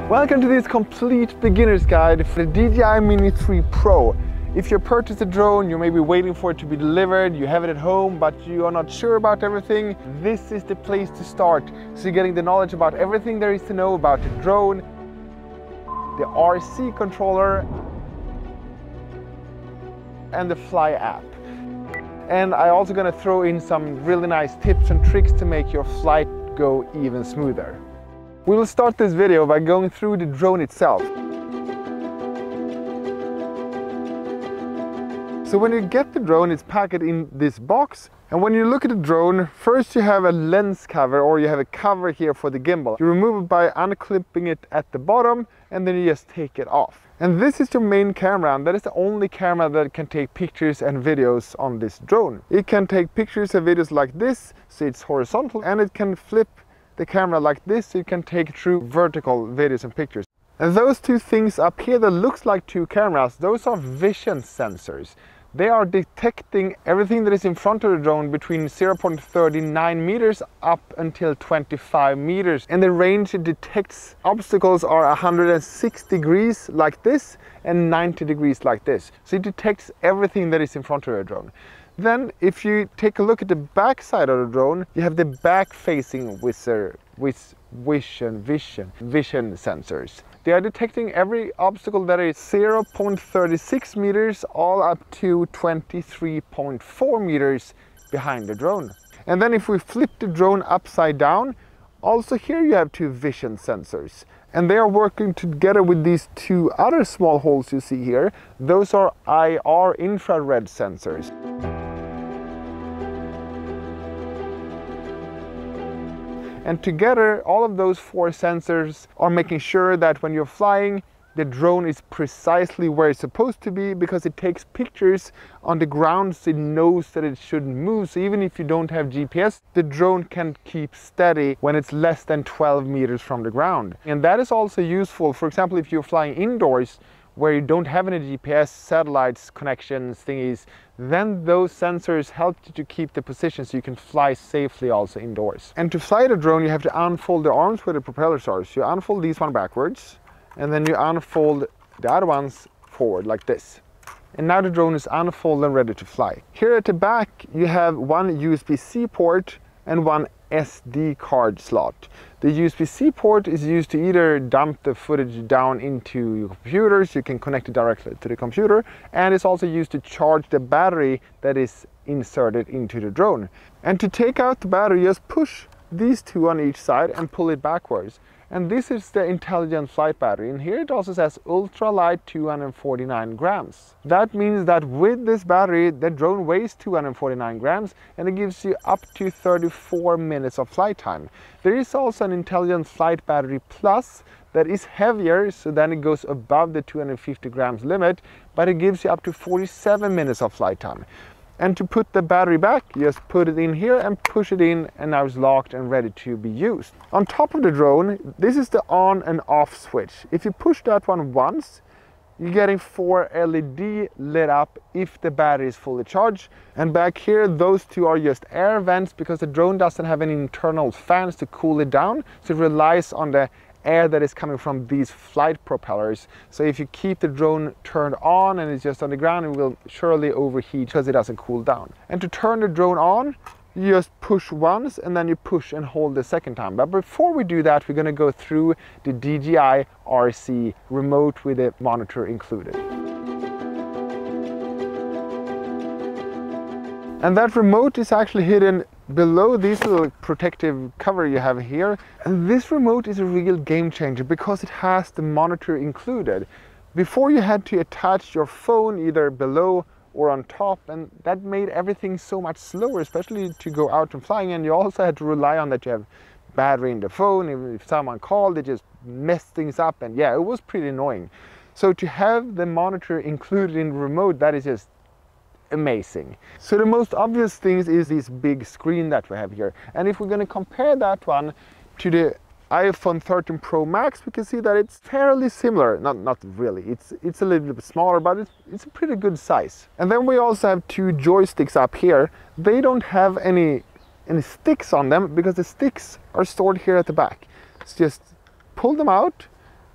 Welcome to this complete beginner's guide for the DJI Mini 3 Pro. If you purchase a drone, you may be waiting for it to be delivered, you have it at home, but you are not sure about everything, this is the place to start. So you're getting the knowledge about everything there is to know about the drone, the RC controller, and the Fly app. And I'm also going to throw in some really nice tips and tricks to make your flight go even smoother. We will start this video by going through the drone itself. So when you get the drone, it's packed in this box. And when you look at the drone, first you have a lens cover, or you have a cover here for the gimbal. You remove it by unclipping it at the bottom, and then you just take it off. And this is your main camera, and that is the only camera that can take pictures and videos on this drone. It can take pictures and videos like this, so it's horizontal, and it can flip the camera like this, so you can take true vertical videos and pictures. And those two things up here that looks like two cameras, those are vision sensors. They are detecting everything that is in front of the drone between 0.39 meters up until 25 meters. And the range it detects obstacles are 106 degrees like this and 90 degrees like this. So it detects everything that is in front of the drone. Then if you take a look at the back side of the drone, you have the back facing vision sensors. They are detecting every obstacle that is 0.36 meters all up to 23.4 meters behind the drone. And then if we flip the drone upside down, also here you have two vision sensors. And they are working together with these two other small holes you see here. Those are IR infrared sensors. And together, all of those four sensors are making sure that when you're flying, the drone is precisely where it's supposed to be, because it takes pictures on the ground, so it knows that it shouldn't move. So even if you don't have GPS, the drone can keep steady when it's less than 12 meters from the ground. And that is also useful, for example, if you're flying indoors, where you don't have any GPS, satellites, connections, thingies, then those sensors help you to keep the position so you can fly safely also indoors. And to fly the drone, you have to unfold the arms where the propellers are. So you unfold these one backwards, and then you unfold the other ones forward like this. And now the drone is unfolded and ready to fly. Here at the back, you have one USB-C port and one SD card slot. The USB-C port is used to either dump the footage down into your computer, so you can connect it directly to the computer, and it's also used to charge the battery that is inserted into the drone. And to take out the battery, just push these two on each side and pull it backwards. And this is the intelligent flight battery. And here it also says ultralight 249 grams. That means that with this battery, the drone weighs 249 grams and it gives you up to 34 minutes of flight time. There is also an intelligent flight battery plus that is heavier, so then it goes above the 250 grams limit, but it gives you up to 47 minutes of flight time. And to put the battery back, you just put it in here and push it in, and now it's locked and ready to be used. On top of the drone, this is the on and off switch. If you push that one once, you're getting 4 LED lit up if the battery is fully charged. And back here, those two are just air vents, because the drone doesn't have any internal fans to cool it down, so it relies on the air that is coming from these flight propellers. So if you keep the drone turned on and it's just on the ground, it will surely overheat because it doesn't cool down. And to turn the drone on, you just push once and then you push and hold the second time. But before we do that, we're going to go through the DJI RC Remote with a monitor included. And that remote is actually hidden below this little protective cover you have here. And this remote is a real game changer because it has the monitor included. Before you had to attach your phone either below or on top, and that made everything so much slower, especially to go out and flying. And you also had to rely on that you have battery in the phone. If someone called, it just messed things up, and yeah, it was pretty annoying. So to have the monitor included in the remote, that is just amazing. So the most obvious thing is this big screen that we have here. And if we're going to compare that one to the iPhone 13 Pro Max, we can see that it's fairly similar. Not really, it's a little bit smaller, but it's a pretty good size. And then we also have two joysticks up here. They don't have any sticks on them because the sticks are stored here at the back. It's just pull them out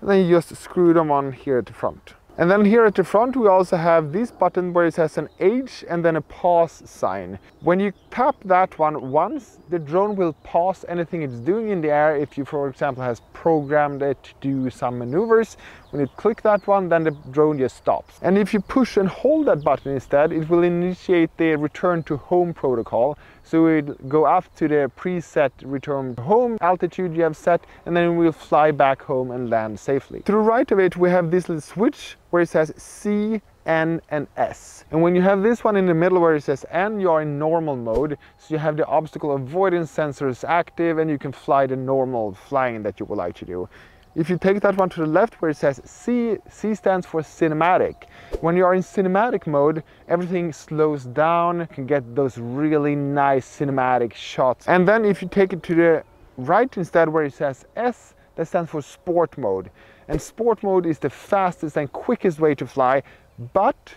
and then you just screw them on here at the front. And then here at the front we also have this button where it has an H and then a pause sign. When you tap that one once, the drone will pause anything it's doing in the air. If you, for example, has programmed it to do some maneuvers, when you click that one, then the drone just stops. And if you push and hold that button instead, it will initiate the return to home protocol. So it'll go up to the preset return home altitude you have set, and then we'll fly back home and land safely. To the right of it, we have this little switch where it says C, N and S. And when you have this one in the middle where it says N, you are in normal mode. So you have the obstacle avoidance sensors active and you can fly the normal flying that you would like to do. If you take that one to the left where it says C, C stands for cinematic. When you are in cinematic mode, everything slows down, you can get those really nice cinematic shots. And then if you take it to the right instead where it says S, that stands for sport mode. And sport mode is the fastest and quickest way to fly, but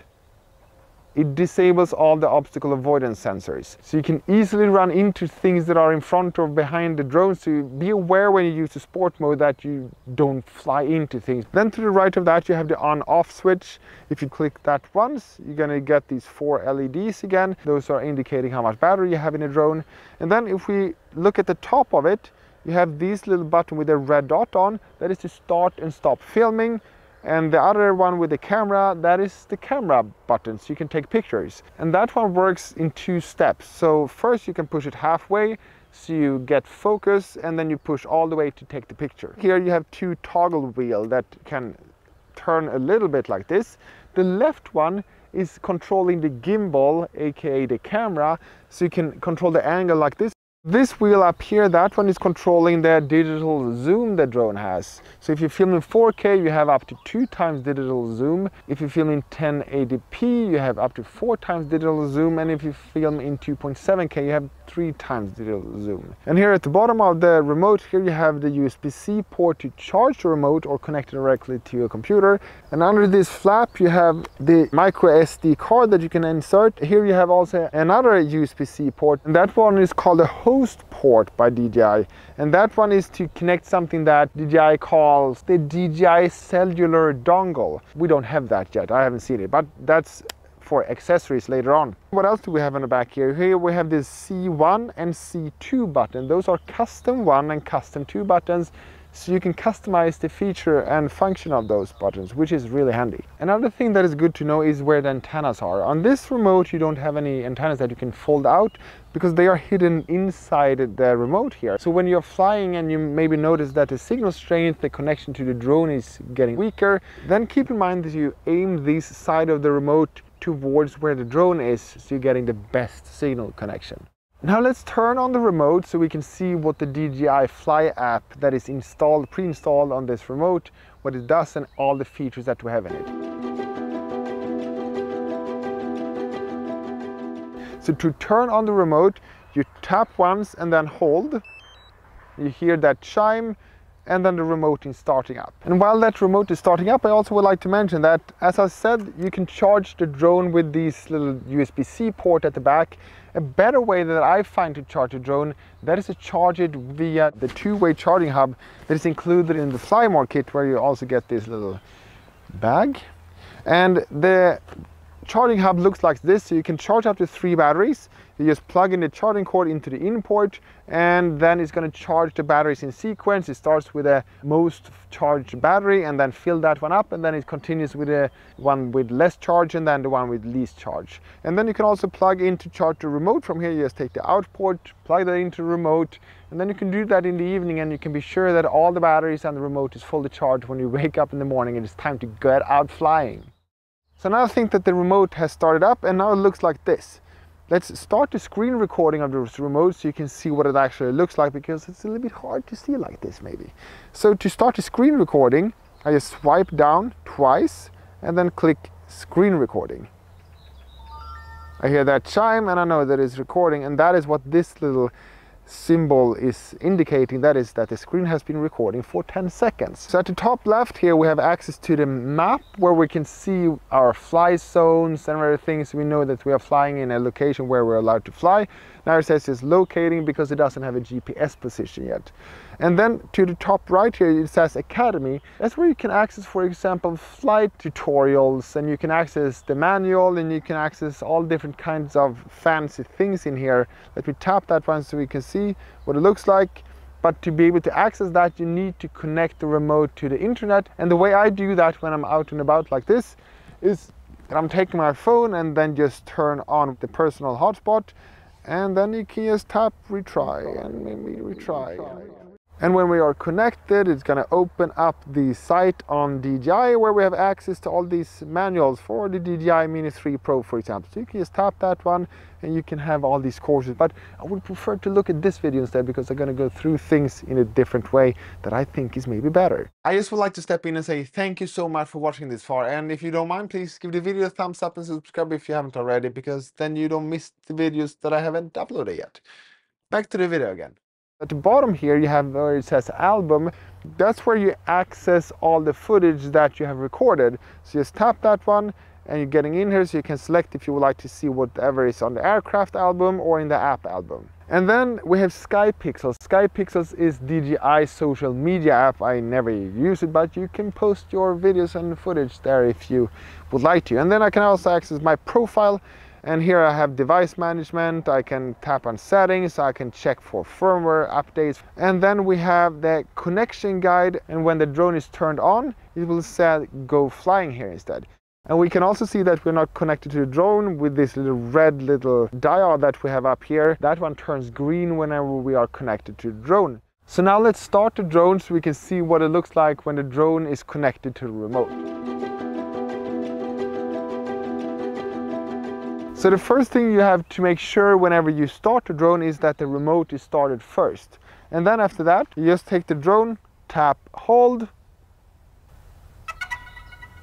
it disables all the obstacle avoidance sensors. So you can easily run into things that are in front or behind the drone, so be aware when you use the sport mode that you don't fly into things. Then to the right of that you have the on-off switch. If you click that once, you're gonna get these 4 LEDs again. Those are indicating how much battery you have in the drone. And then if we look at the top of it, you have this little button with a red dot on, that is to start and stop filming. And the other one with the camera, that is the camera button, so you can take pictures. And that one works in 2 steps. So first you can push it halfway, so you get focus, and then you push all the way to take the picture. Here you have 2 toggle wheels that can turn a little bit like this. The left one is controlling the gimbal, aka the camera, so you can control the angle like this. This wheel up here, that one is controlling the digital zoom the drone has. So if you film in 4K, you have up to 2 times digital zoom. If you film in 1080p, you have up to 4 times digital zoom. And if you film in 2.7K, you have 3 times digital zoom. And here at the bottom of the remote, here you have the USB-C port to charge the remote or connect it directly to your computer. And under this flap, you have the micro SD card that you can insert. Here you have also another USB-C port, and that one is called a host port by DJI, and that one is to connect something that DJI calls the DJI cellular dongle. We don't have that yet, I haven't seen it, but that's for accessories later on. What else do we have in the back here? Here we have this C1 and C2 button. Those are custom 1 and custom 2 buttons, so you can customize the feature and function of those buttons, which is really handy. Another thing that is good to know is where the antennas are. On this remote you don't have any antennas that you can fold out because they are hidden inside the remote here. So when you're flying and you maybe notice that the signal strength, the connection to the drone is getting weaker, then keep in mind that you aim this side of the remote towards where the drone is, so you're getting the best signal connection. Now let's turn on the remote so we can see what the DJI Fly app that is installed, pre-installed on this remote, what it does and all the features that we have in it. So to turn on the remote, you tap once and then hold. You hear that chime, and then the remote is starting up. And while that remote is starting up, I also would like to mention that, as I said, you can charge the drone with this little USB-C port at the back. A better way that I find to charge a drone, that is to charge it via the 2-way charging hub that is included in the Fly More kit, where you also get this little bag. And the charging hub looks like this, so you can charge up to 3 batteries. You just plug in the charging cord into the in port, and then it's going to charge the batteries in sequence. It starts with a most charged battery and then fill that one up, and then it continues with the one with less charge and then the one with least charge. And then you can also plug in to charge the remote from here. You just take the out port, plug that into the remote, and then you can do that in the evening, and you can be sure that all the batteries and the remote is fully charged when you wake up in the morning and it's time to get out flying. So now I think that the remote has started up, and now it looks like this. Let's start the screen recording of this remote so you can see what it actually looks like, because it's a little bit hard to see like this maybe. So to start the screen recording, I just swipe down twice and then click screen recording. I hear that chime and I know that it's recording, and that is what this little symbol is indicating. That is that the screen has been recording for 10 seconds. So at the top left here we have access to the map where we can see our fly zones and everything, so we know that we are flying in a location where we're allowed to fly. Now it says it's locating because it doesn't have a GPS position yet. And then to the top right here it says Academy. That's where you can access, for example, flight tutorials, and you can access the manual, and you can access all different kinds of fancy things in here. Let me tap that one so we can see what it looks like. But to be able to access that, you need to connect the remote to the internet. And the way I do that when I'm out and about like this is that I'm taking my phone and then just turn on the personal hotspot, and then you can just tap retry and maybe retry. And when we are connected, it's going to open up the site on DJI where we have access to all these manuals for the DJI Mini 3 Pro, for example. So you can just tap that one and you can have all these courses. But I would prefer to look at this video instead, because I'm going to go through things in a different way that I think is maybe better. I just would like to step in and say thank you so much for watching this far. And if you don't mind, please give the video a thumbs up and subscribe if you haven't already, because then you don't miss the videos that I haven't uploaded yet. Back to the video again. At the bottom here you have where it says album. That's where you access all the footage that you have recorded. So just tap that one and you're getting in here, so you can select if you would like to see whatever is on the aircraft album or in the app album. And then we have Sky Pixels. Sky Pixels is DJI social media app. I never use it, but you can post your videos and footage there if you would like to. And then I can also access my profile. And here I have device management. I can tap on settings, I can check for firmware updates. And then we have the connection guide, and when the drone is turned on, it will say Go Flying here instead. And we can also see that we're not connected to the drone with this little red little dial that we have up here. That one turns green whenever we are connected to the drone. So now let's start the drone so we can see what it looks like when the drone is connected to the remote. So the first thing you have to make sure whenever you start the drone is that the remote is started first. And then after that, you just take the drone, tap hold.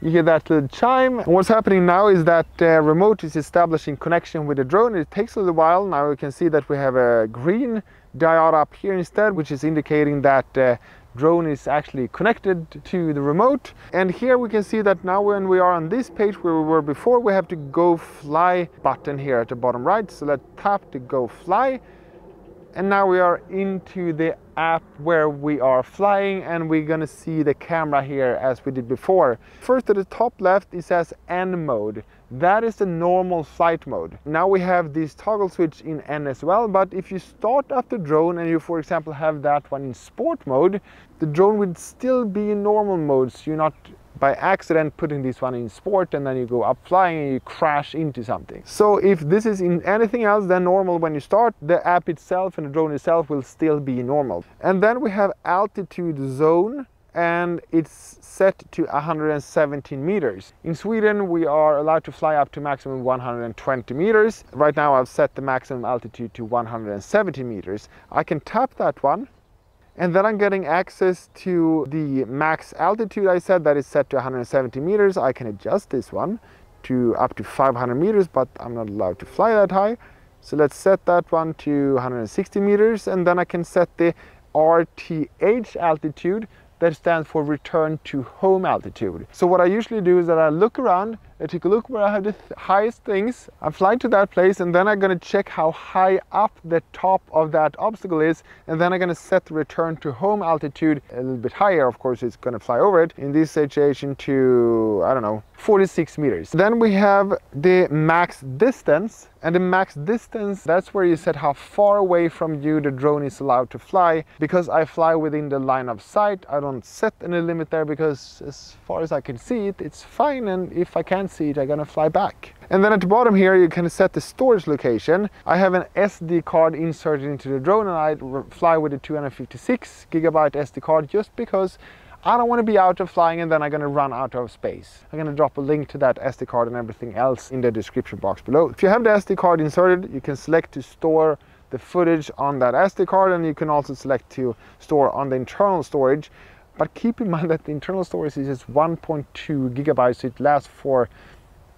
You hear that little chime. And what's happening now is that the remote is establishing connection with the drone. It takes a little while. Now we can see that we have a green diode up here instead, which is indicating that the drone is actually connected to the remote. And here we can see that now when we are on this page where we were before, we have the Go Fly button here at the bottom right. So let's tap the Go Fly. And now we are into the app where we are flying, and we're gonna see the camera here as we did before. First at the top left it says N mode. That is the normal flight mode. Now we have this toggle switch in N as well, but if you start up the drone and you, for example, have that one in sport mode, the drone would still be in normal mode, so you're not by accident putting this one in sport and then you go up flying and you crash into something. So if this is in anything else than normal when you start, the app itself and the drone itself will still be normal. And then we have altitude zone, and it's set to 117 meters. In Sweden we are allowed to fly up to maximum 120 meters. Right now I've set the maximum altitude to 170 meters. I can tap that one, and then I'm getting access to the max altitude. I said that is set to 170 meters. I can adjust this one to up to 500 meters, but I'm not allowed to fly that high. So let's set that one to 160 meters, and then I can set the RTH altitude. That stands for return to home altitude. So what I usually do is that I look around, I take a look where I have the highest things, I fly to that place, and then I'm gonna check how high up the top of that obstacle is, and then I'm gonna set the return to home altitude a little bit higher. Of course, it's gonna fly over it. In this situation to, I don't know, 46 meters. Then we have the max distance, and the max distance, that's where you set how far away from you the drone is allowed to fly. Because I fly within the line of sight, I don't set any limit there, because as far as I can see it, it's fine, and if I can't see it, I'm gonna fly back. And then at the bottom here you can set the storage location. I have an SD card inserted into the drone, and I fly with a 256 gigabyte SD card just because I don't want to be out of flying and then I'm going to run out of space. I'm going to drop a link to that SD card and everything else in the description box below. If you have the SD card inserted, you can select to store the footage on that SD card, and you can also select to store on the internal storage. But keep in mind that the internal storage is just 1.2 gigabytes, so it lasts for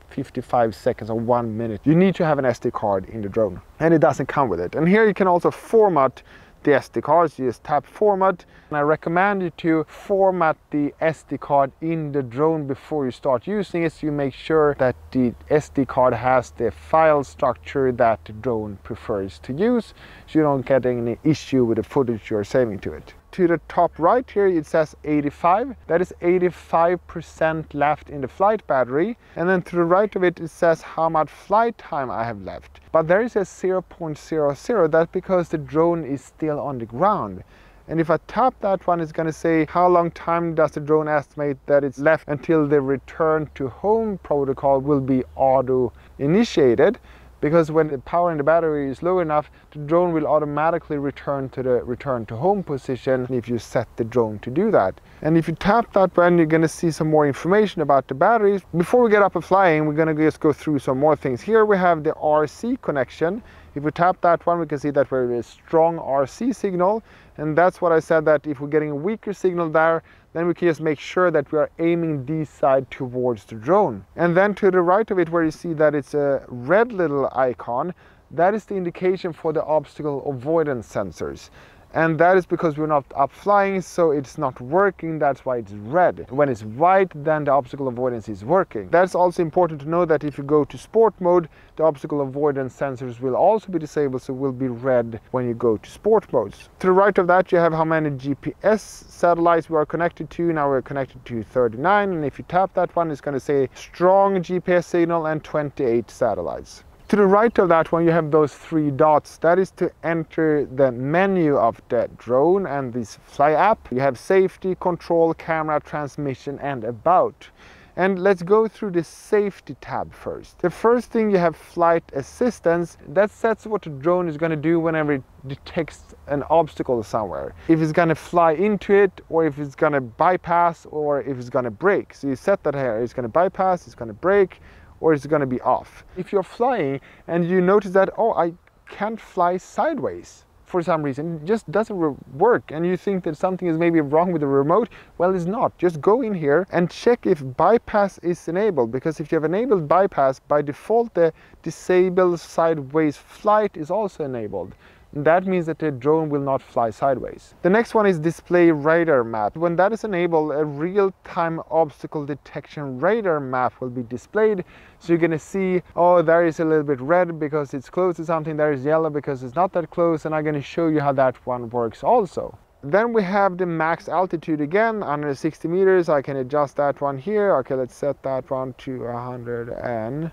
55 seconds or 1 minute. You need to have an SD card in the drone, and it doesn't come with it. And here you can also format the SD cards. You just tap format, and I recommend you to format the SD card in the drone before you start using it, so you make sure that the SD card has the file structure that the drone prefers to use, so you don't get any issue with the footage you're saving to it. To the top right here it says 85. That is 85% left in the flight battery, and then to the right of it, it says how much flight time I have left. But there is a 0.00. That's because the drone is still on the ground. And if I tap that one, it's going to say how long time does the drone estimate that it's left until the return to home protocol will be auto initiated. Because when the power in the battery is low enough, the drone will automatically return to the return to home position if you set the drone to do that. And if you tap that one, you're going to see some more information about the batteries. Before we get up and flying, we're going to just go through some more things. Here we have the RC connection. If we tap that one, we can see that we're a strong RC signal. And that's what I said, that if we're getting a weaker signal there, then we can just make sure that we are aiming this side towards the drone. And then to the right of it, where you see that it's a red little icon, that is the indication for the obstacle avoidance sensors. And that is because we're not up flying, so it's not working. That's why it's red. When it's white, then the obstacle avoidance is working. That's also important to know, that if you go to sport mode, the obstacle avoidance sensors will also be disabled, so it will be red when you go to sport modes. To the right of that, you have how many GPS satellites we are connected to. Now we're connected to 39, and if you tap that one, it's going to say strong GPS signal and 28 satellites. To the right of that one, you have those 3 dots. That is to enter the menu of the drone and this Fly app. You have safety, control, camera, transmission, and about. And let's go through the safety tab first. The first thing, you have flight assistance. That sets what the drone is going to do whenever it detects an obstacle somewhere. If it's going to fly into it, or if it's going to bypass, or if it's going to brake. So you set that here. It's going to bypass, it's going to brake, or it's going to be off. If you're flying and you notice that, oh, I can't fly sideways for some reason, it just doesn't work, and you think that something is maybe wrong with the remote, well, it's not. Just go in here and check if bypass is enabled, because if you have enabled bypass, by default the disable sideways flight is also enabled. That means that the drone will not fly sideways. The next one is display radar map. When that is enabled, a real-time obstacle detection radar map will be displayed. So you're going to see, oh, there is a little bit red because it's close to something, there is yellow because it's not that close, and I'm going to show you how that one works also. Then we have the max altitude again, 160 meters. I can adjust that one here. Okay, let's set that one to 100, and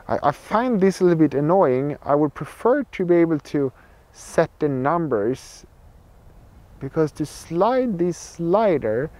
I find this a little bit annoying. I would prefer to be able to set the numbers, because to slide this slider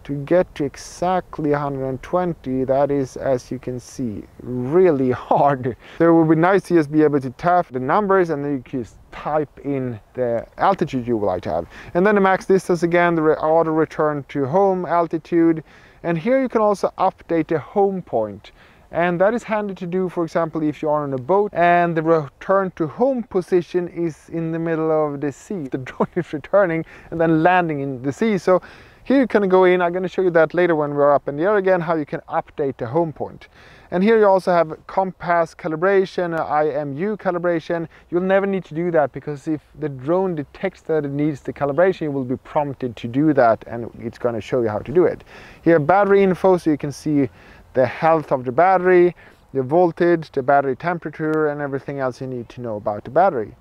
to get to exactly 120, that is, as you can see, really hard. So it would be nice to just be able to tap the numbers, and then you can just type in the altitude you would like to have. And then the max distance again, the auto return to home altitude, and here you can also update the home point. And that is handy to do, for example, if you are on a boat and the return to home position is in the middle of the sea. The drone is returning and then landing in the sea. So here you can go in. I'm going to show you that later when we're up in the air again, how you can update the home point. And here you also have compass calibration, IMU calibration. You'll never need to do that, because if the drone detects that it needs the calibration, you will be prompted to do that, and it's going to show you how to do it. Here, battery info, so you can see the health of the battery, the voltage, the battery temperature, and everything else you need to know about the battery.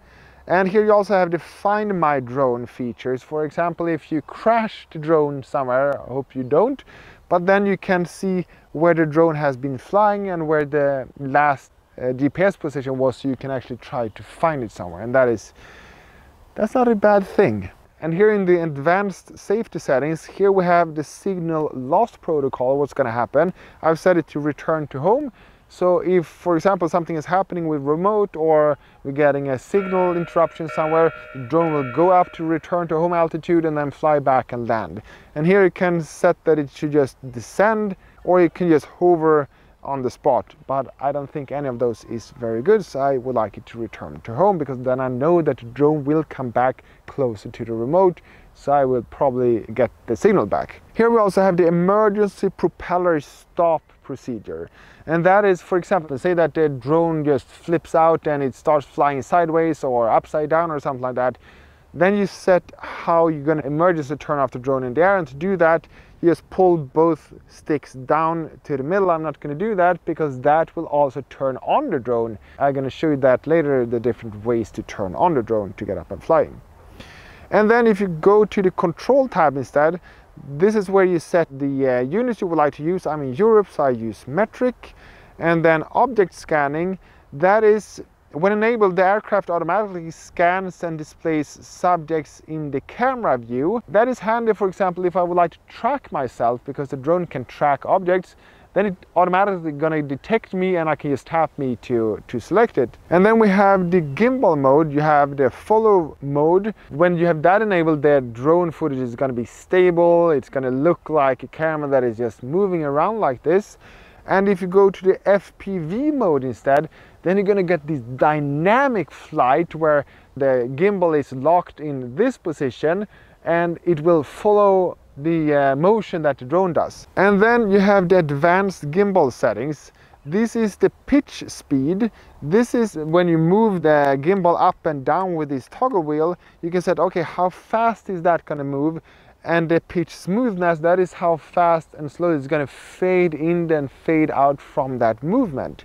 And here you also have the Find My Drone features. For example, if you crash the drone somewhere, I hope you don't, but then you can see where the drone has been flying and where the last GPS position was, so you can actually try to find it somewhere. And that's not a bad thing. And here in the advanced safety settings, here we have the signal loss protocol, what's going to happen. I've set it to return to home. So if, for example, something is happening with remote, or we're getting a signal interruption somewhere, the drone will go up to return to home altitude and then fly back and land. And here you can set that it should just descend, or you can just hover on the spot, but I don't think any of those is very good, so I would like it to return to home, because then I know that the drone will come back closer to the remote, so I will probably get the signal back. Here we also have the emergency propeller stop procedure, and that is, for example, say that the drone just flips out and it starts flying sideways or upside down or something like that. Then you set how you're going to emergency turn off the drone in the air, and to do that you just pull both sticks down to the middle. I'm not going to do that because that will also turn on the drone. I'm going to show you that later, the different ways to turn on the drone to get up and flying. And then if you go to the control tab instead, this is where you set the units you would like to use. I'm in Europe, so I use metric. And then object scanning, that is, when enabled, the aircraft automatically scans and displays subjects in the camera view. That is handy, for example, if I would like to track myself, because the drone can track objects, then it automatically gonna detect me and I can just tap me to select it. And then we have the gimbal mode, you have the follow mode. When you have that enabled, the drone footage is gonna be stable, it's gonna look like a camera that is just moving around like this. And if you go to the FPV mode instead, then you're gonna get this dynamic flight where the gimbal is locked in this position and it will follow the motion that the drone does. And then you have the advanced gimbal settings. This is the pitch speed. This is when you move the gimbal up and down with this toggle wheel, you can set, okay, how fast is that gonna move? And the pitch smoothness, that is how fast and slow it's going to fade in and fade out from that movement.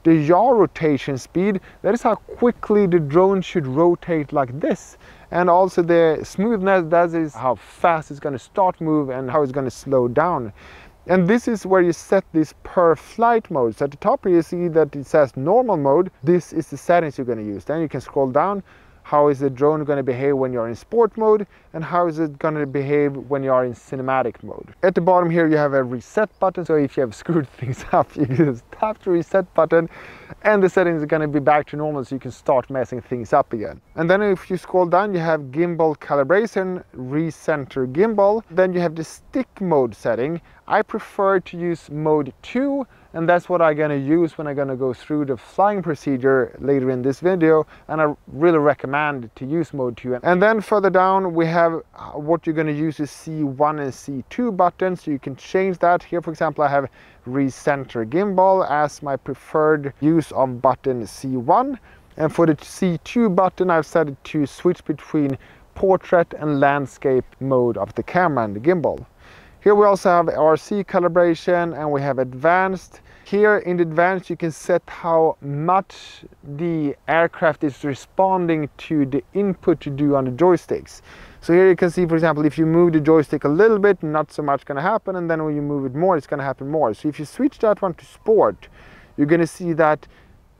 The yaw rotation speed, that is how quickly the drone should rotate like this. And also the smoothness, that is how fast it's going to start move and how it's going to slow down. And this is where you set this per flight mode. So at the top here you see that it says normal mode. This is the settings you're going to use. Then you can scroll down. How is the drone going to behave when you're in sport mode, and how is it going to behave when you are in cinematic mode. At the bottom here you have a reset button, so if you have screwed things up you just tap the reset button and the settings are going to be back to normal, so you can start messing things up again. And then if you scroll down you have gimbal calibration, recenter gimbal. Then you have the stick mode setting. I prefer to use mode 2, and that's what I'm going to use when I'm going to go through the flying procedure later in this video, and I really recommend to use mode 2. And then further down we have what you're going to use is C1 and C2 buttons, so you can change that. Here for example I have recenter gimbal as my preferred use of button C1, and for the C2 button I've set it to switch between portrait and landscape mode of the camera and the gimbal. Here we also have RC calibration and we have advanced. Here in the advanced you can set how much the aircraft is responding to the input you do on the joysticks. So here you can see, for example, if you move the joystick a little bit, not so much going to happen, and then when you move it more, it's going to happen more. So if you switch that one to sport, you're going to see that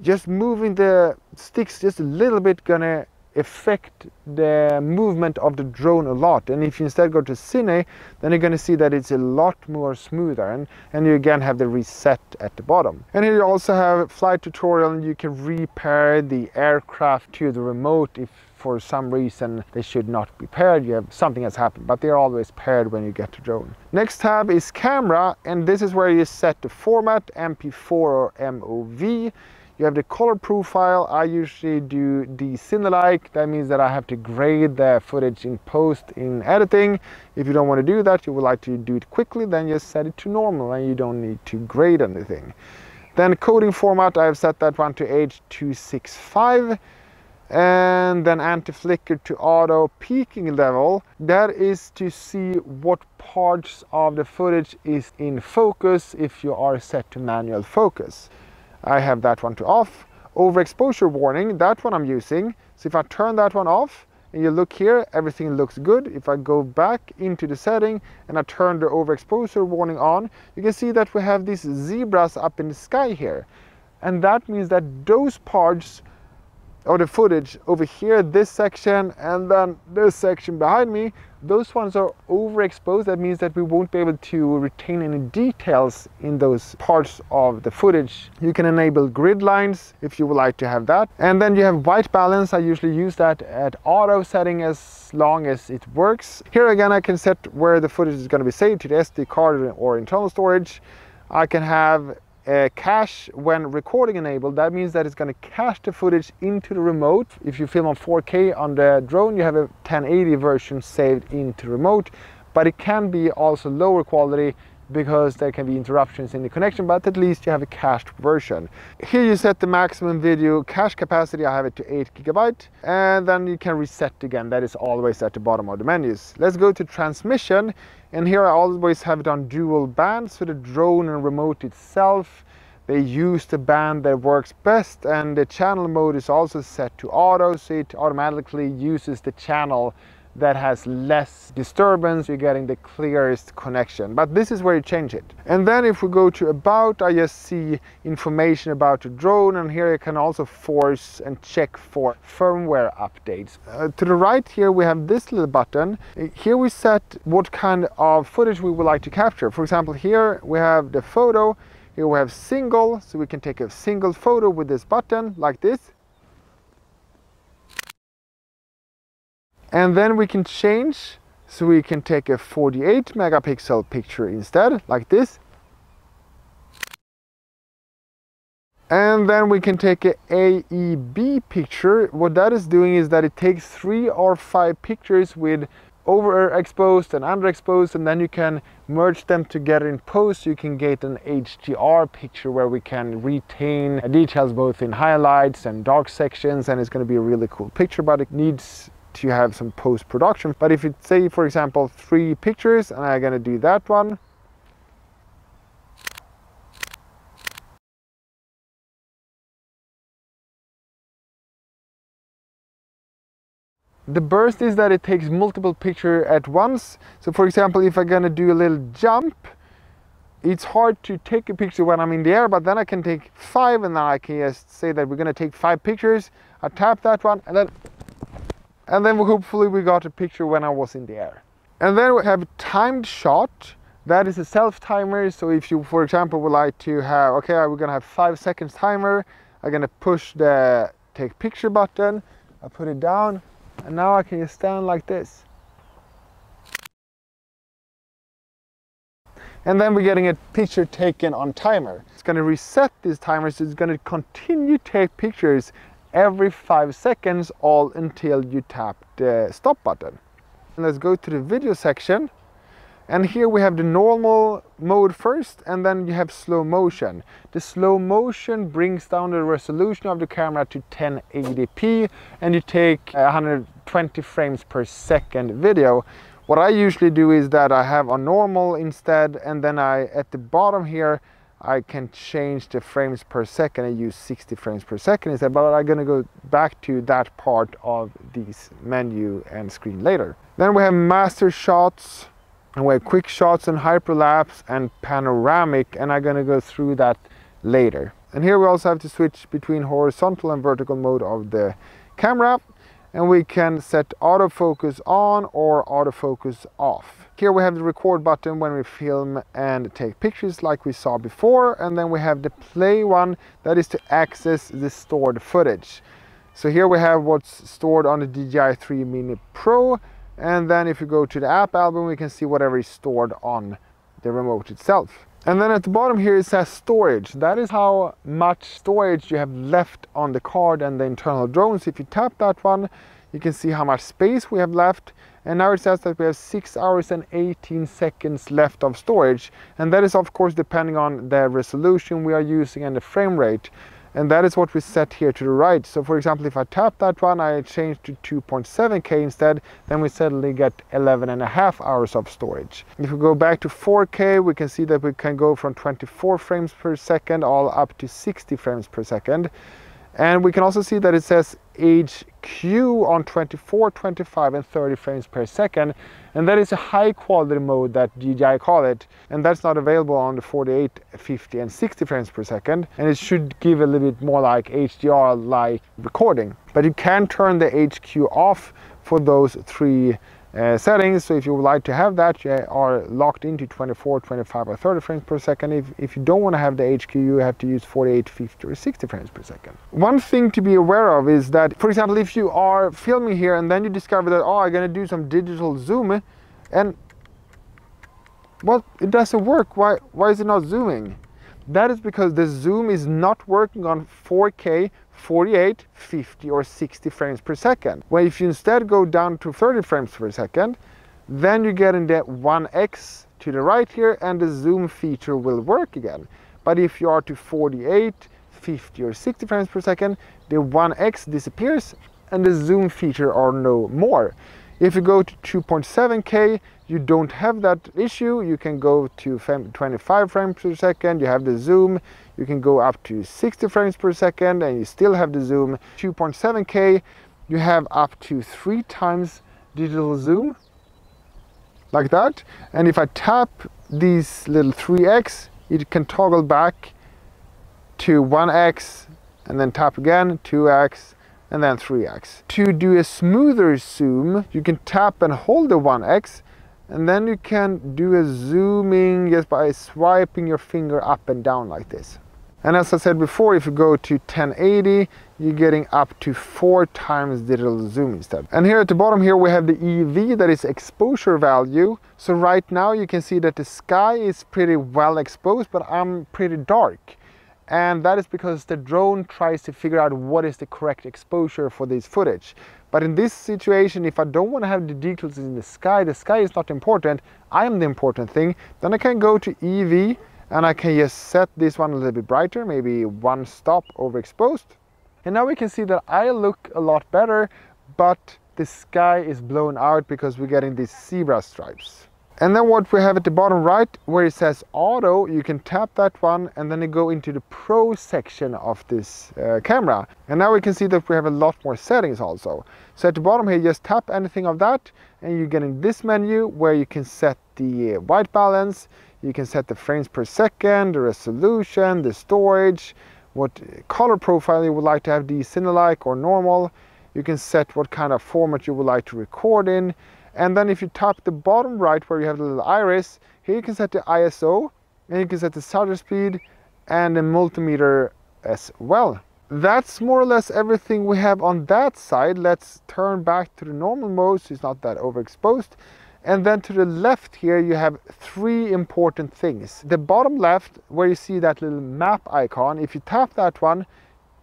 just moving the sticks just a little bit going to affect the movement of the drone a lot. And if you instead go to Cine, then you're going to see that it's a lot more smoother, and you again have the reset at the bottom. And here you also have flight tutorial, and you can repair the aircraft to the remote if for some reason they should not be paired. You have something has happened, but they're always paired when you get to drone. Next tab is camera, and this is where you set the format, MP4 or MOV. You have the color profile. I usually do the cine-like. That means that I have to grade the footage in post in editing. If you don't want to do that, you would like to do it quickly, then just set it to normal and you don't need to grade anything. Then coding format, I have set that one to H.265. And then anti-flicker to auto. Peaking level, that is to see what parts of the footage is in focus if you are set to manual focus. I have that one to off. Overexposure warning, that one I'm using. So if I turn that one off and you look here, everything looks good. If I go back into the setting and I turn the overexposure warning on, you can see that we have these zebras up in the sky here. And that means that those parts of the footage over here, this section and then this section behind me, those ones are overexposed. That means that we won't be able to retain any details in those parts of the footage. You can enable grid lines if you would like to have that. And then you have white balance. I usually use that at auto setting as long as it works. Here again I can set where the footage is going to be saved, to the SD card or internal storage. I can have cache when recording enabled. That means that it's going to cache the footage into the remote. If you film on 4K on the drone, you have a 1080 version saved into remote, but it can be also lower quality because there can be interruptions in the connection, but at least you have a cached version. Here you set the maximum video cache capacity. I have it to 8 GB, and then you can reset again. That is always at the bottom of the menus. Let's go to transmission, and here I always have it on dual band, so the drone and remote itself, they use the band that works best, and the channel mode is also set to auto, so it automatically uses the channel that has less disturbance. You're getting the clearest connection, but this is where you change it. And then if we go to about, I just see information about the drone, and here you can also force and check for firmware updates. To the right here we have this little button. Here we set what kind of footage we would like to capture. For example, here we have the photo. Here we have single, so we can take a single photo with this button like this. And then we can change, so we can take a 48 megapixel picture instead, like this. And then we can take a AEB picture. What that is doing is that it takes 3 or 5 pictures with overexposed and underexposed, and then you can merge them together in post, so you can get an HDR picture where we can retain details both in highlights and dark sections, and it's going to be a really cool picture, but it needs to have some post-production. But if it's, say for example, 3 pictures, and I'm going to do that one, the burst is that it takes multiple pictures at once. So for example, if I'm gonna do a little jump, it's hard to take a picture when I'm in the air, but then I can take 5, and then I can just say that we're gonna take 5 pictures. I tap that one, and then hopefully we got a picture when I was in the air. And then we have a timed shot. That is a self-timer. So if you, for example, would like to have, okay, we're gonna have 5 seconds timer, I'm gonna push the take picture button, I put it down, and now I can just stand like this. And then we're getting a picture taken on timer. It's going to reset this timer, so it's going to continue to take pictures every 5 seconds, all until you tap the stop button. And let's go to the video section. And here we have the normal mode first, and then you have slow motion. The slow motion brings down the resolution of the camera to 1080p, and you take 120 frames per second video. What I usually do is that I have on normal instead, and then at the bottom here, I can change the frames per second and use 60 frames per second instead, but I'm gonna go back to that part of this menu and screen later. Then we have master shots, and we have quick shots and hyperlapse and panoramic, and I'm gonna go through that later. And here we also have to switch between horizontal and vertical mode of the camera, and we can set autofocus on or autofocus off. Here we have the record button when we film and take pictures like we saw before, and then we have the play one, that is to access the stored footage. So here we have what's stored on the DJI 3 Mini Pro, and then if you go to the app album, we can see whatever is stored on the remote itself. And then at the bottom here it says storage. That is how much storage you have left on the card and the internal drones. If you tap that one, you can see how much space we have left. And now it says that we have 6 hours and 18 seconds left of storage. And that is of course depending on the resolution we are using and the frame rate. And that is what we set here to the right. So for example, if I tap that one, I change to 2.7K instead, then we suddenly get 11.5 hours of storage. If we go back to 4K, we can see that we can go from 24 frames per second all up to 60 frames per second. And we can also see that it says HQ on 24, 25 and 30 frames per second. And that is a high quality mode that DJI call it. And that's not available on the 48, 50 and 60 frames per second. And it should give a little bit more like HDR-like recording. But you can turn the HQ off for those 3 settings. So if you would like to have that, you are locked into 24, 25 or 30 frames per second. If you don't want to have the HQ, you have to use 48, 50 or 60 frames per second. One thing to be aware of is that, for example, if you are filming here and then you discover that, oh, I'm going to do some digital zoom, and well, it doesn't work. Why is it not zooming? That is because the zoom is not working on 4K, 48, 50 or 60 frames per second. Well, if you instead go down to 30 frames per second, then you get in the 1x to the right here, and the zoom feature will work again. But if you are to 48, 50 or 60 frames per second, the 1x disappears and the zoom feature are no more. If you go to 2.7K, you don't have that issue. You can go to 25 frames per second, you have the zoom. You can go up to 60 frames per second and you still have the zoom. 2.7K, you have up to 3 times digital zoom, like that. And if I tap these little 3x, it can toggle back to 1x, and then tap again, 2x, and then 3x. To do a smoother zoom, you can tap and hold the 1x, and then you can do a zooming just by swiping your finger up and down like this. And as I said before, if you go to 1080, you're getting up to 4 times digital zoom instead. And here at the bottom here we have the EV, that is exposure value. So right now you can see that the sky is pretty well exposed, but I'm pretty dark. And that is because the drone tries to figure out what is the correct exposure for this footage. But in this situation, if I don't want to have the details in the sky is not important, I am the important thing, then I can go to EV and I can just set this one a little bit brighter, maybe 1 stop overexposed. And now we can see that I look a lot better, but the sky is blown out because we're getting these zebra stripes. And then what we have at the bottom right, where it says auto, you can tap that one and then you go into the pro section of this camera. And now we can see that we have a lot more settings also. So at the bottom here, just tap anything of that and you get in this menu where you can set the white balance, you can set the frames per second, the resolution, the storage, what color profile you would like to have, the Cine-like or normal. You can set what kind of format you would like to record in. And then if you tap the bottom right where you have the little iris, here you can set the ISO, and you can set the shutter speed and the multimeter as well. That's more or less everything we have on that side. Let's turn back to the normal mode so it's not that overexposed. And then to the left here you have 3 important things. The bottom left, where you see that little map icon, if you tap that one,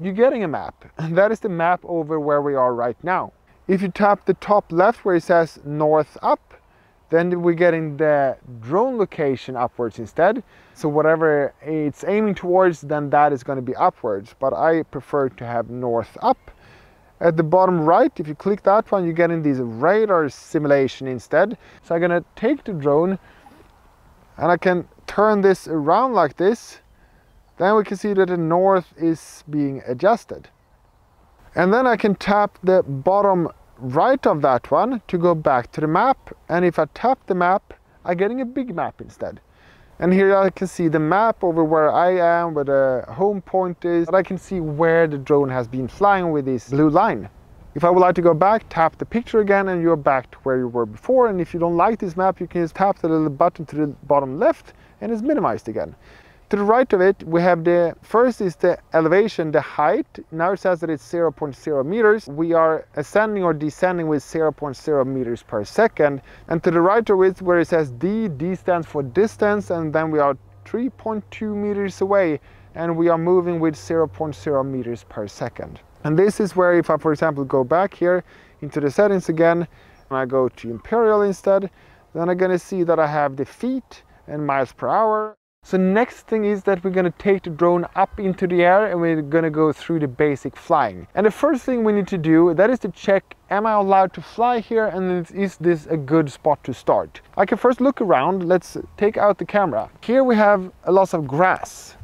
you're getting a map. And that is the map over where we are right now. If you tap the top left where it says north up, then we're getting the drone location upwards instead. So whatever it's aiming towards, then that is going to be upwards. But I prefer to have north up. At the bottom right, if you click that one, you're getting this radar simulation instead. So I'm going to take the drone and I can turn this around like this. Then we can see that the north is being adjusted. And then I can tap the bottom right of that one to go back to the map. And if I tap the map, I'm getting a big map instead. And here I can see the map over where I am, where the home point is. But I can see where the drone has been flying with this blue line. If I would like to go back, tap the picture again and you're back to where you were before. And if you don't like this map, you can just tap the little button to the bottom left and it's minimized again. To the right of it, we have the first is the elevation, the height. Now it says that it's 0.0 meters. We are ascending or descending with 0.0 meters per second. And to the right of it, where it says D stands for distance, and then we are 3.2 meters away, and we are moving with 0.0 meters per second. And this is where if I, for example, go back here into the settings again, and I go to Imperial instead, then I'm gonna see that I have the feet and miles per hour. So next thing is that we're going to take the drone up into the air and we're going to go through the basic flying. And the first thing we need to do, that is to check, am I allowed to fly here, and is this a good spot to start? I can first look around. Let's take out the camera. Here we have a lot of grass.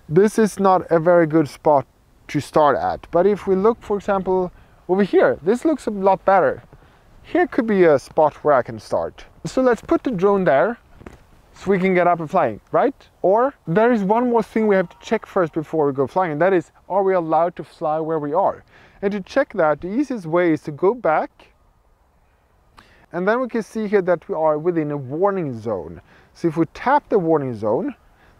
This is not a very good spot to start at. But if we look, for example, over here, this looks a lot better. Here could be a spot where I can start. So let's put the drone there, so we can get up and flying, right? Or there is one more thing we have to check first before we go flying, and that is, are we allowed to fly where we are? And to check that, the easiest way is to go back, and then we can see here that we are within a warning zone. So if we tap the warning zone,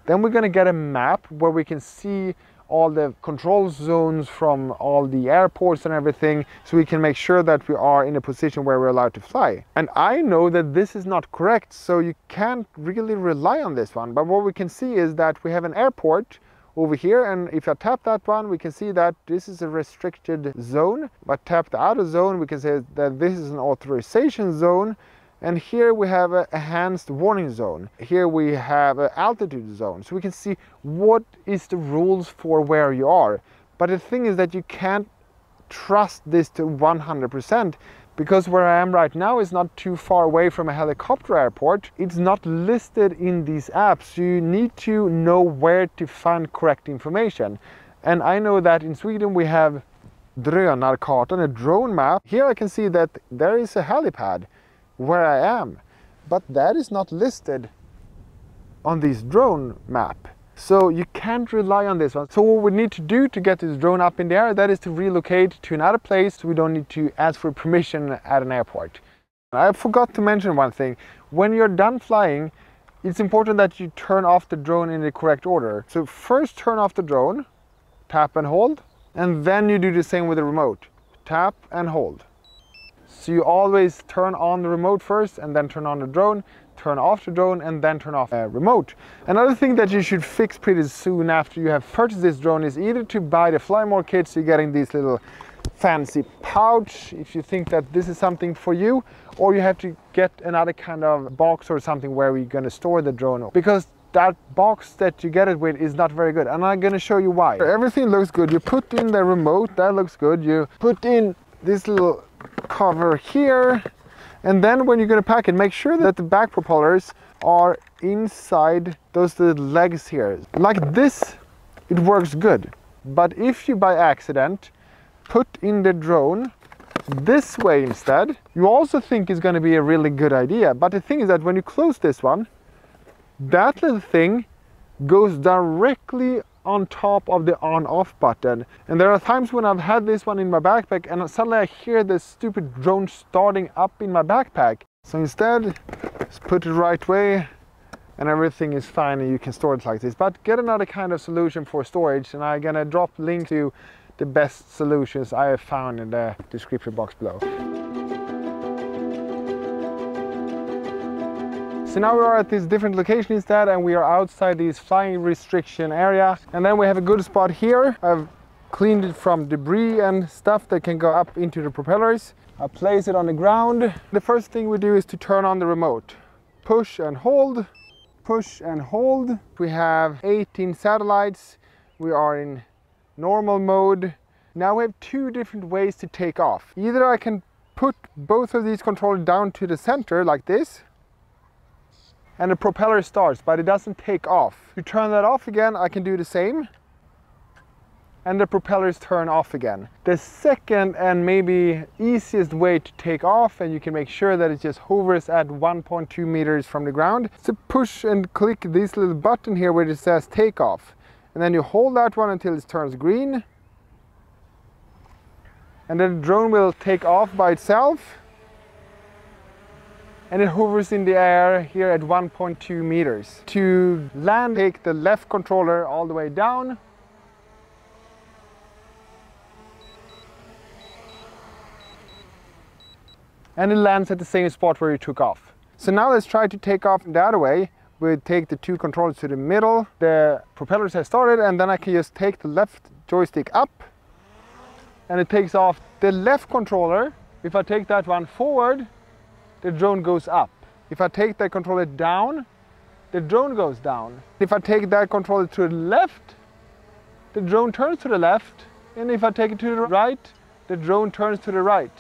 then we're going to get a map where we can see all the control zones from all the airports and everything, so we can make sure that we are in a position where we're allowed to fly. And I know that this is not correct, so you can't really rely on this one. But what we can see is that we have an airport over here, and if I tap that one, we can see that this is a restricted zone. But tap the outer zone, we can say that this is an authorization zone. And here we have a enhanced warning zone. Here we have an altitude zone. So we can see what is the rules for where you are. But the thing is that you can't trust this to 100%, because where I am right now is not too far away from a helicopter airport. It's not listed in these apps. You need to know where to find correct information. And I know that in Sweden we have drönarkartan, a drone map. Here I can see that there is a helipad where I am, but that is not listed on this drone map. So you can't rely on this one. So what we need to do to get this drone up in the air, that is to relocate to another place. So we don't need to ask for permission at an airport. I forgot to mention one thing. When you're done flying, it's important that you turn off the drone in the correct order. So first turn off the drone, tap and hold, and then you do the same with the remote. Tap and hold. So you always turn on the remote first and then turn on the drone, turn off the drone and then turn off the remote. Another thing that you should fix pretty soon after you have purchased this drone is either to buy the Fly More kit, so you're getting these little fancy pouch if you think that this is something for you, or you have to get another kind of box or something where we're going to store the drone, because that box that you get it with is not very good, and I'm going to show you why. Everything looks good. You put in the remote, that looks good. You put in this little cover here, and then when you're going to pack it, make sure that the back propellers are inside those little legs here. Like this, it works good. But if you by accident put in the drone this way instead, you also think it's going to be a really good idea. But the thing is that when you close this one, that little thing goes directly on top of the on-off button. And there are times when I've had this one in my backpack and suddenly I hear the stupid drone starting up in my backpack. So instead, just put it right way and everything is fine and you can store it like this. But get another kind of solution for storage, and I'm gonna drop links to the best solutions I have found in the description box below. So now we are at this different location instead, and we are outside this flying restriction area. And then we have a good spot here. I've cleaned it from debris and stuff that can go up into the propellers. I place it on the ground. The first thing we do is to turn on the remote. Push and hold, push and hold. We have 18 satellites. We are in normal mode. Now we have two different ways to take off. Either I can put both of these controllers down to the center like this, and the propeller starts, but it doesn't take off. To turn that off again, I can do the same, and the propellers turn off again. The second and maybe easiest way to take off, and you can make sure that it just hovers at 1.2 meters from the ground, is to push and click this little button here where it says take off. And then you hold that one until it turns green, and then the drone will take off by itself. And it hovers in the air here at 1.2 meters. To land, take the left controller all the way down. And it lands at the same spot where you took off. So now let's try to take off the other way. We take the two controllers to the middle. The propellers have started, and then I can just take the left joystick up and it takes off. The left controller, if I take that one forward, the drone goes up. If I take that controller down, the drone goes down. If I take that controller to the left, the drone turns to the left. And if I take it to the right, the drone turns to the right.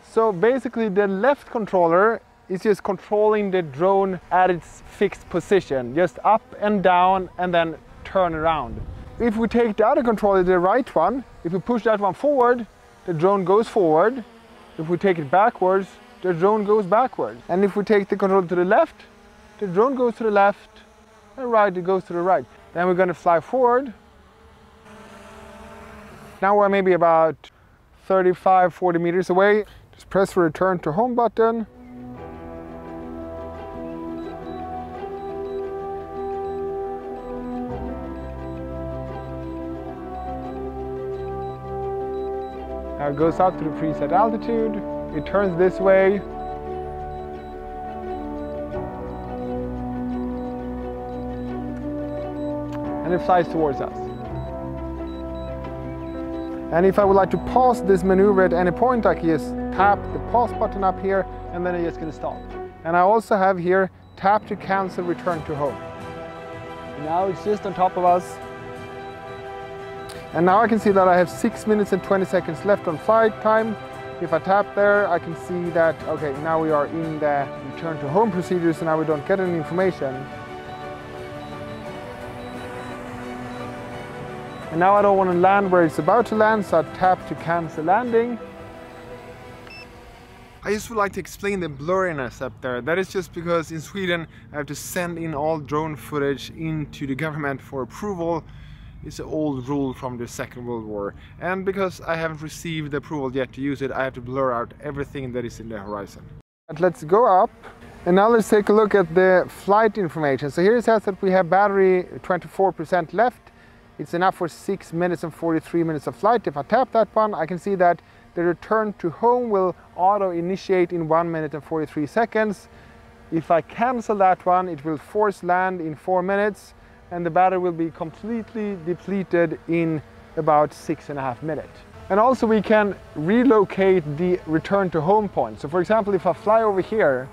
So basically the left controller is just controlling the drone at its fixed position, just up and down and then turn around. If we take the other controller, the right one, if we push that one forward, the drone goes forward. If we take it backwards, the drone goes backward. And if we take the controller to the left, the drone goes to the left, and right, it goes to the right. Then we're going to fly forward. Now we're maybe about 35-40 meters away. Just press the return to home button. Now it goes up to the preset altitude. It turns this way. And it flies towards us. And if I would like to pause this maneuver at any point, I can just tap the pause button up here, and then it's just going to stop. And I also have here tap to cancel return to home. Now it's just on top of us. And now I can see that I have 6 minutes and 20 seconds left on flight time. If I tap there, I can see that, okay, now we are in the return to home procedure, so now we don't get any information. And now I don't want to land where it's about to land, so I tap to cancel landing. I just would like to explain the blurriness up there. That is just because in Sweden I have to send in all drone footage into the government for approval. It's an old rule from the Second World War. And because I haven't received the approval yet to use it, I have to blur out everything that is in the horizon. But let's go up. And now let's take a look at the flight information. So here it says that we have battery 24% left. It's enough for 6 minutes and 43 minutes of flight. If I tap that one, I can see that the return to home will auto-initiate in 1 minute and 43 seconds. If I cancel that one, it will force land in 4 minutes, and the battery will be completely depleted in about 6.5 minutes. And also we can relocate the return to home point. So for example, if I fly over here,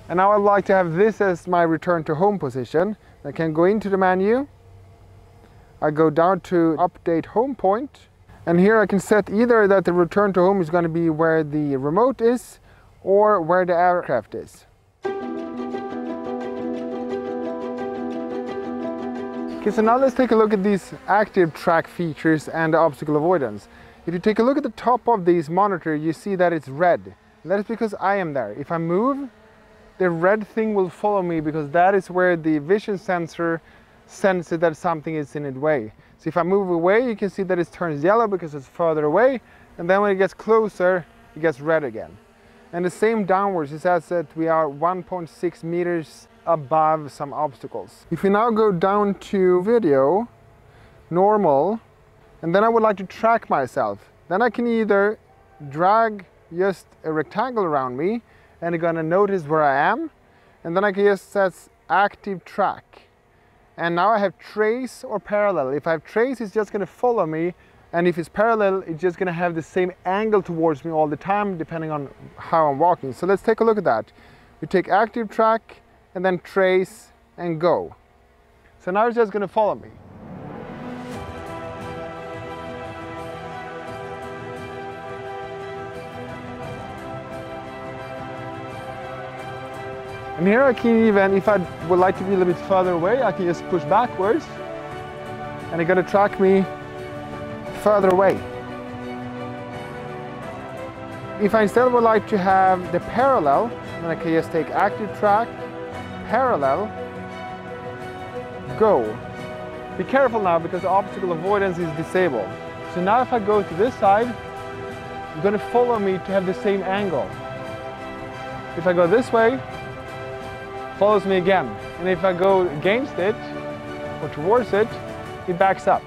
and now I'd like to have this as my return to home position, I can go into the menu. I go down to update home point, and here I can set either that the return to home is going to be where the remote is or where the aircraft is. Okay, so now let's take a look at these active track features and the obstacle avoidance. If you take a look at the top of this monitor, you see that it's red. And that is because I am there. If I move, the red thing will follow me because that is where the vision sensor senses that something is in its way. So if I move away, you can see that it turns yellow because it's further away, and then when it gets closer, it gets red again. And the same downwards, it says that we are 1.6 meters above some obstacles. If we now go down to video, normal, and then I would like to track myself, then I can either drag just a rectangle around me, and it's gonna notice where I am, and then I can just set active track. And now I have trace or parallel. If I have trace, it's just going to follow me, and if it's parallel, it's just going to have the same angle towards me all the time, depending on how I'm walking. So let's take a look at that. We take active track, and then trace, and go. So now it's just going to follow me. And here I can even, if I would like to be a little bit further away, I can just push backwards, and it's going to track me further away. If I instead would like to have the parallel, then I can just take active track, parallel, go. Be careful now because the obstacle avoidance is disabled. So now if I go to this side, it's going to follow me to have the same angle. If I go this way, follows me again, and if I go against it or towards it, it backs up.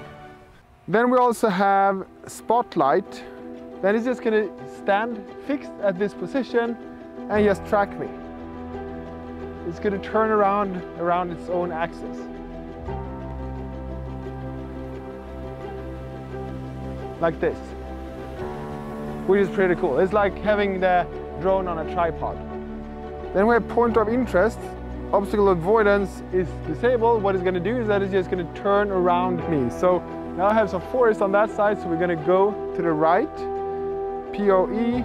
Then we also have spotlight. Then it's just going to stand fixed at this position and just track me. It's going to turn around its own axis. Like this, which is pretty cool. It's like having the drone on a tripod. Then we have point of interest. Obstacle avoidance is disabled. What it's going to do is that it's just going to turn around me. So now I have some forest on that side, so we're going to go to the right. POE,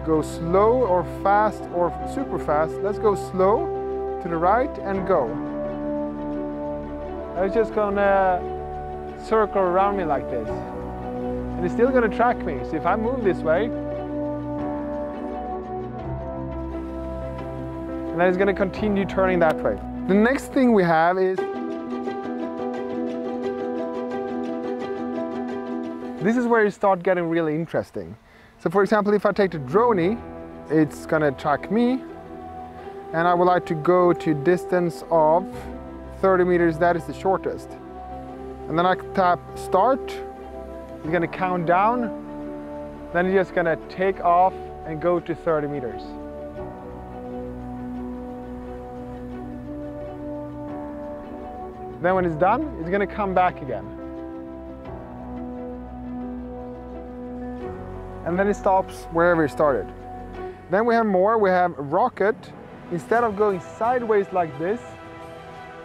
go slow or fast or super fast. Let's go slow to the right and go. It's just going to circle around me like this. And it's still going to track me. So if I move this way, and then it's going to continue turning that way. The next thing we have is, this is where you start getting really interesting. So for example, if I take the drone, it's going to track me, and I would like to go to distance of 30 meters, that is the shortest. And then I tap start, it's going to count down, then it's just going to take off and go to 30 meters. Then when it's done, it's going to come back again. And then it stops wherever it started. Then we have more. We have rocket. Instead of going sideways like this,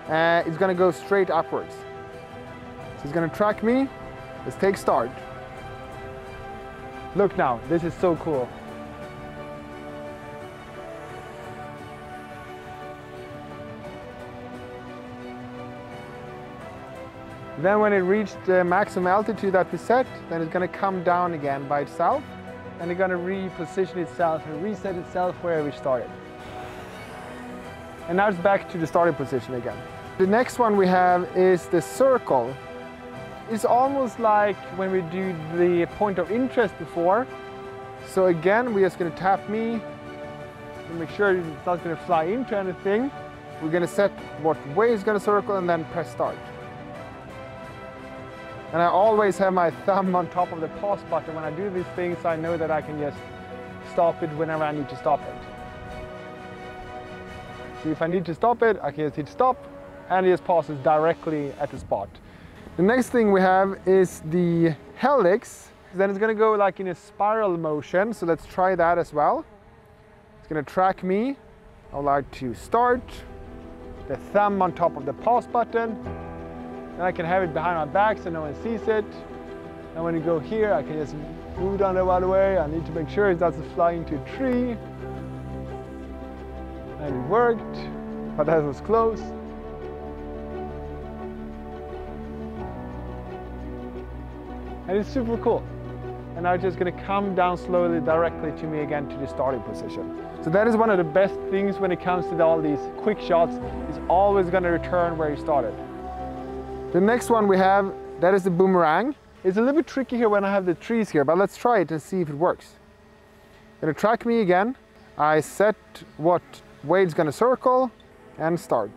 it's going to go straight upwards. So it's going to track me. Let's take start. Look now, this is so cool. Then when it reached the maximum altitude that we set, then it's going to come down again by itself, and it's going to reposition itself and reset itself where we started. And now it's back to the starting position again. The next one we have is the circle. It's almost like when we do the point of interest before. So again, we're just going to tap me to make sure it's not going to fly into anything. We're going to set what way it's going to circle and then press start. And I always have my thumb on top of the pause button when I do these things, so I know that I can just stop it whenever I need to stop it. So if I need to stop it, I can just hit stop and it just pauses directly at the spot. The next thing we have is the helix. Then it's going to go like in a spiral motion, so let's try that as well. It's going to track me. I would like to start, the thumb on top of the pause button. Then I can have it behind my back so no one sees it. And when you go here, I can just move down the other way. I need to make sure it doesn't fly into a tree. And it worked, but that was close. And it's super cool. And now it's just going to come down slowly directly to me again to the starting position. So that is one of the best things when it comes to all these quick shots. It's always going to return where you started. The next one we have, that is the boomerang. It's a little bit tricky here when I have the trees here, but let's try it and see if it works. Gonna track me again. I set what way it's gonna circle and start.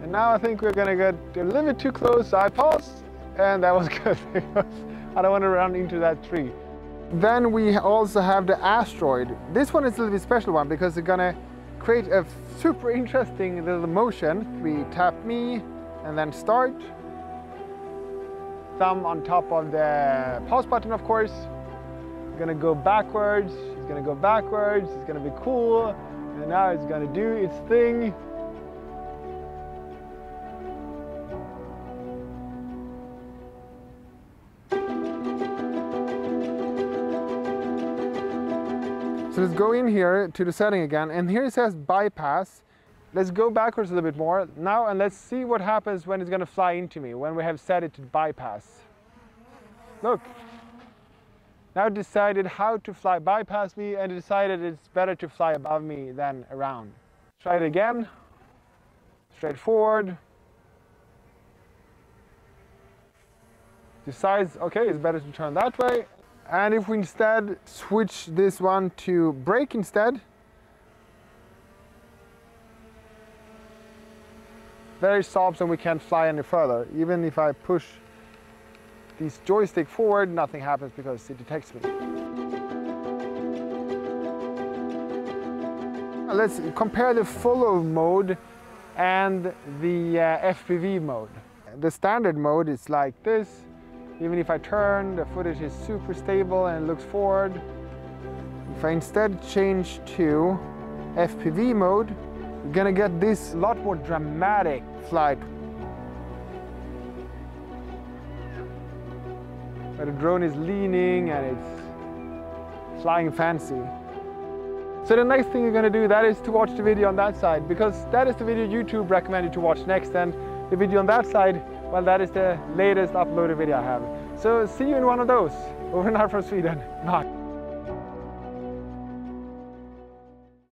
And now I think we're gonna get a little bit too close. I paused, and that was good because I don't want to run into that tree. Then we also have the asteroid. This one is a little bit special one because it's gonna create a super interesting little motion. We tap me and then start. Thumb on top of the pause button, of course. It's gonna go backwards. It's gonna go backwards. It's gonna be cool. And now it's gonna do its thing. So let's go in here to the setting again, and here it says bypass. Let's go backwards a little bit more now, and let's see what happens when it's going to fly into me, when we have set it to bypass. Look, now it decided how to fly bypass me, and it decided it's better to fly above me than around. Try it again, straightforward. Decides, okay, it's better to turn that way. And if we instead switch this one to brake instead, there it stops and we can't fly any further. Even if I push this joystick forward, nothing happens because it detects me. Let's compare the follow mode and the FPV mode. The standard mode is like this. Even if I turn, the footage is super stable and it looks forward. If I instead change to FPV mode, we're gonna get this lot more dramatic flight. Where the drone is leaning and it's flying fancy. So the next thing you're gonna do, that is to watch the video on that side, because that is the video YouTube recommended to watch next, and the video on that side, well, that is the latest uploaded video I have. So see you in one of those. Over and out from Sweden. Bye.